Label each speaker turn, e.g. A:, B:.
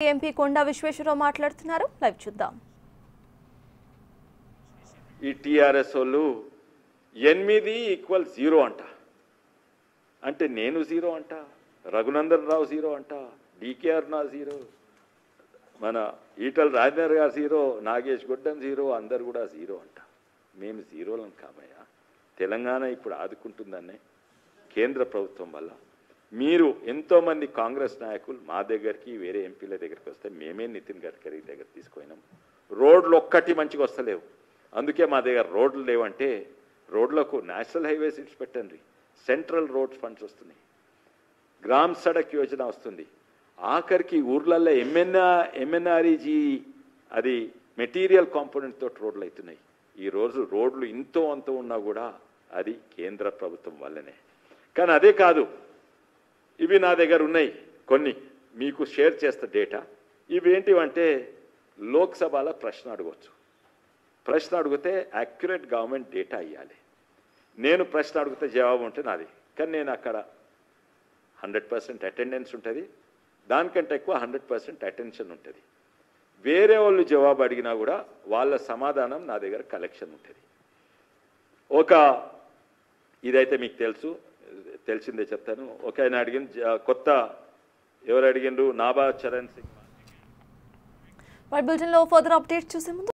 A: MP కొండా విశ్వేశ్వరరావు మాట్లాడుతున్నారు. Live చూద్దాం.
B: ఈ టిఆర్ఎస్ వాళ్ళు 8 = 0 అంట. అంటే నేను 0 అంట, రఘునందన్ రావు 0 అంట, డికేఆర్ నా 0, మన ఈటల రాజేందర్ గారు 0, నాగేష్ గొడ్డం 0, అందరు కూడా 0 అంట. మేము 0లం కాబయ్యా. తెలంగాణ ఇప్పుడు ఆదుకుంటుందనే కేంద్ర ప్రభుత్వం వల్ల. మీరు ఎంతోమంది కాంగ్రెస్ నాయకులు మా దగ్గరికి వేరే ఎంపీల దగ్గరికి వస్తే మేమే నితిన్ గడ్కరీ దగ్గర తీసుకుపోయినాం. రోడ్లు ఒక్కటి మంచిగా వస్తలేవు, అందుకే మా దగ్గర రోడ్లు లేవంటే రోడ్లకు నేషనల్ హైవేస్ ఇచ్చి పెట్టండి, సెంట్రల్ రోడ్ ఫండ్స్ వస్తున్నాయి, గ్రామ్ సడక్ యోజన వస్తుంది, ఆఖరికి ఊర్లల్లో ఎంఎన్ఆర్ఈజీ అది మెటీరియల్ కాంపోనెంట్ తోటి రోడ్లు అవుతున్నాయి. ఈరోజు రోడ్లు ఇంతో అంతో ఉన్నా కూడా అది కేంద్ర ప్రభుత్వం వల్లనే. కానీ అదే కాదు, ఇవి నా దగ్గర ఉన్నాయి, కొన్ని మీకు షేర్ చేస్తా డేటా. ఇవేంటివంటే లోక్సభలో ప్రశ్న అడగవచ్చు. ప్రశ్న అడిగితే యాక్యురేట్ గవర్నమెంట్ డేటా ఇవ్వాలి. నేను ప్రశ్న అడిగితే జవాబు ఉంటే నాది, కానీ నేను అక్కడ 100% అటెండెన్స్ ఉంటుంది, దానికంటే ఎక్కువ 100% అటెన్షన్ ఉంటుంది. వేరే వాళ్ళు జవాబు అడిగినా కూడా వాళ్ళ సమాధానం నా దగ్గర కలెక్షన్ ఉంటుంది. ఇదైతే మీకు తెలిసిందే చెప్తాను. ఒక ఆయన అడిగిన కొత్త ఎవరు అడిగిండ్రు, నాభా చరణ్ సింగ్.
A: బులెటిన్లో ఫర్దర్ అప్డేట్స్ చూసే ముందు